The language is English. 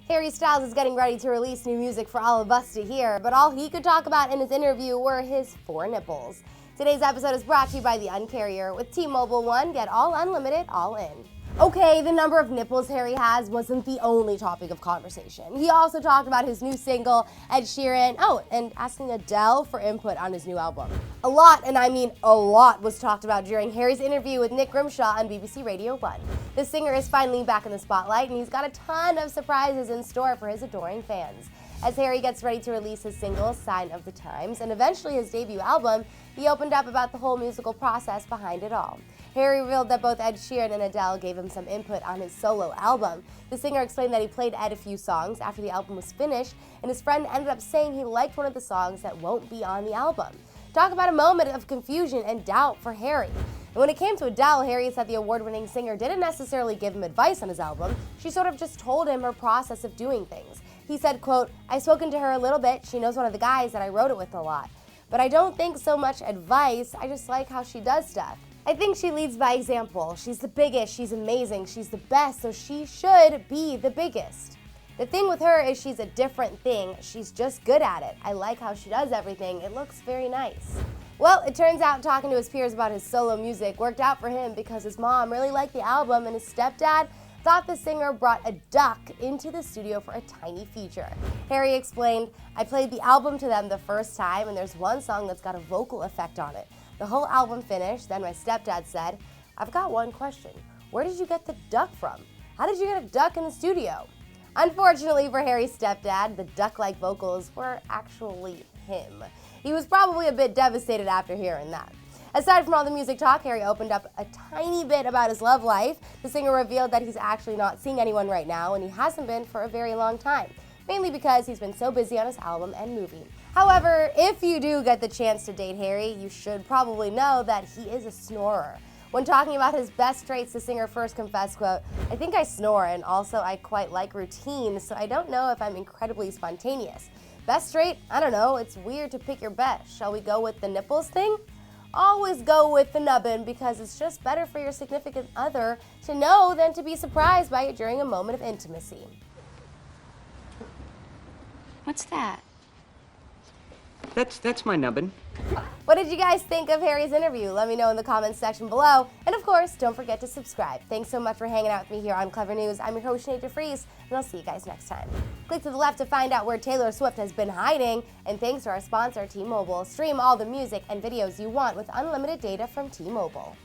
Harry Styles is getting ready to release new music for all of us to hear, but all he could talk about in his interview were his 4 nipples. Today's episode is brought to you by The Uncarrier. With T-Mobile One, get all unlimited, all in. Okay, the number of nipples Harry has wasn't the only topic of conversation. He also talked about his new single, Ed Sheeran, and asking Adele for input on his new album. A lot, and I mean a lot, was talked about during Harry's interview with Nick Grimshaw on BBC Radio 1. The singer is finally back in the spotlight, and he's got a ton of surprises in store for his adoring fans. As Harry gets ready to release his single, Sign of the Times, and eventually his debut album, he opened up about the whole musical process behind it all. Harry revealed that both Ed Sheeran and Adele gave him some input on his solo album. The singer explained that he played Ed a few songs after the album was finished, and his friend ended up saying he liked one of the songs that won't be on the album. Talk about a moment of confusion and doubt for Harry. And when it came to Adele, Harry said the award-winning singer didn't necessarily give him advice on his album. She sort of just told him her process of doing things. He said, quote, "I've spoken to her a little bit. She knows one of the guys that I wrote it with a lot. But I don't think so much advice. I just like how she does stuff. I think she leads by example. She's the biggest, she's amazing, she's the best, so she should be the biggest. The thing with her is she's a different thing. She's just good at it. I like how she does everything. It looks very nice." Well, it turns out talking to his peers about his solo music worked out for him because his mom really liked the album and his stepdad thought the singer brought a duck into the studio for a tiny feature. Harry explained, "I played the album to them the first time and there's one song that's got a vocal effect on it. The whole album finished, then my stepdad said, 'I've got one question. Where did you get the duck from? How did you get a duck in the studio?'" Unfortunately for Harry's stepdad, the duck-like vocals were actually him. He was probably a bit devastated after hearing that. Aside from all the music talk, Harry opened up a tiny bit about his love life. The singer revealed that he's actually not seeing anyone right now, and he hasn't been for a very long time, mainly because he's been so busy on his album and movie. However, if you do get the chance to date Harry, you should probably know that he is a snorer. When talking about his best traits, the singer first confessed, quote, "I think I snore, and also I quite like routine, so I don't know if I'm incredibly spontaneous. Best trait? I don't know, it's weird to pick your best. Shall we go with the nipples thing? Always go with the nubbin because it's just better for your significant other to know than to be surprised by it during a moment of intimacy." What's that? That's my nubbin. What did you guys think of Harry's interview? Let me know in the comments section below. And of course, don't forget to subscribe. Thanks so much for hanging out with me here on Clevver News. I'm your host, Sinead DeFries, and I'll see you guys next time. Click to the left to find out where Taylor Swift has been hiding. And thanks to our sponsor, T-Mobile. Stream all the music and videos you want with unlimited data from T-Mobile.